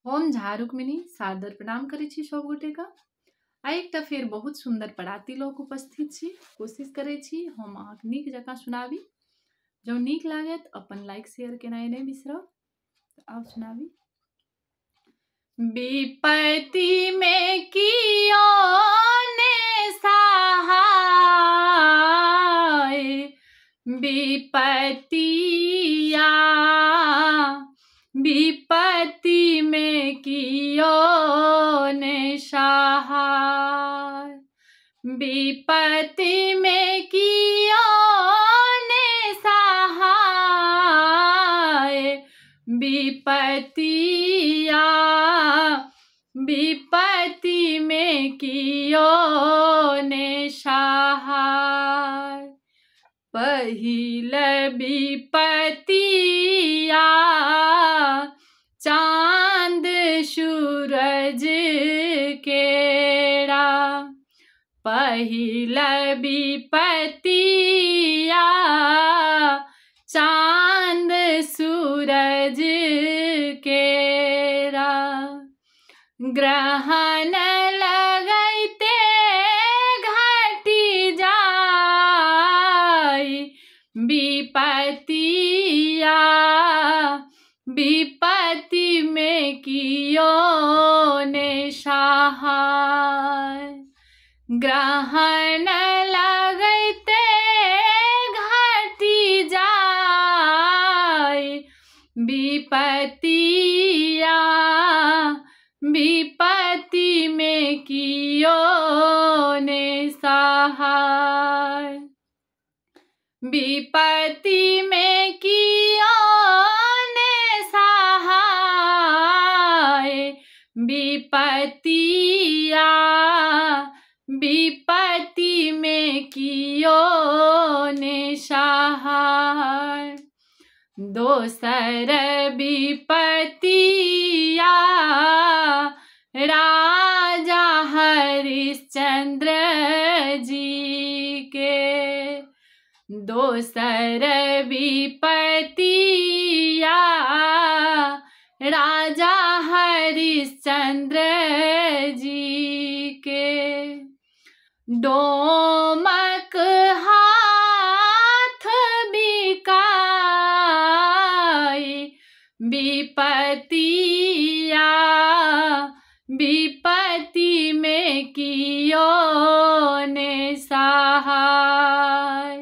हम झारुकमिनी सादर प्रणाम करै छी सब गोटे का। आइ एकटा फेर बहुत सुंदर पराती लोक उपस्थित छी। कोशिश करै छी हम अहाँके नीक जकाँ सुनाबी। जँ नीक लागत अपन लाइक शेयर केनाइ नहि बिसरब। आब सुनाबी। विपत्ति में कियो ने सहाय, विपत्तिया विपत्ति में कियो ने सहाय, विपत्ति में कियो ने सहाय, विपत्तिया विपत्ति में कियो ने सहाय। पहिल विपत्तिया चांद सूरज केरा, पहिल विपत्तिया चांद सूरज केरा। ग्रहण लगैते घटी जाय, विपत्तिया विपत्ति में कियो ने सहाय। ग्रहण लगैते घटी जाय, विपत्तिया विपत्ति में कियो ने सहाय। विपत्ति में कियो ने सहाय, विपत्तिया विपत्ति में कियो ने सहाय। दोसर विपत्तिया राजा हरिश्चंद्र जी के, दोसर विपत्तिया राजा हरिश्चंद्र जी के। डोमक हाथ बिकाय, विपत्तिया विपत्ति में कियो ने सहाय।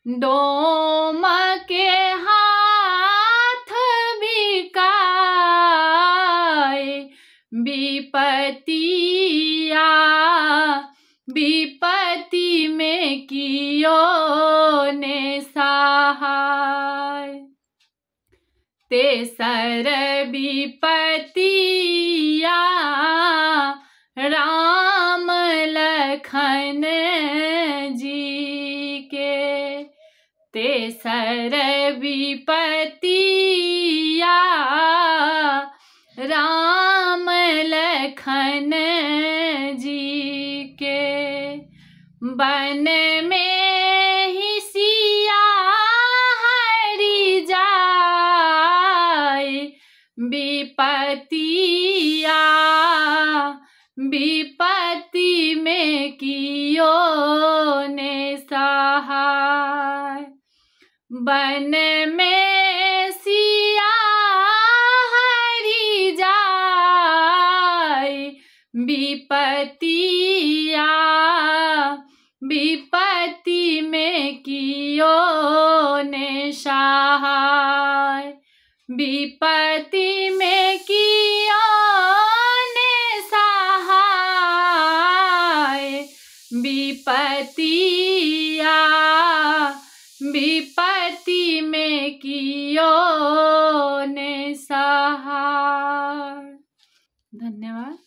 डोमक हाथ बिकाय, विपत्तिया विपत्ति में कियो ने सहाय। तेसर विपत्तिया राम लखन जी के, तेसर विपत्तिया राम लखन जी के। वन में ही सिया हरि जाय, विपत्तिया विपत्ति में कियो ने सहाय। वन में सिया हरि जाय, विपत्तिया विपत्ति में कियो ने सहाय। विपत्ति में कियो ने सहाय, विपत्तिया विपत्ति में कियो ने सहाय। धन्यवाद।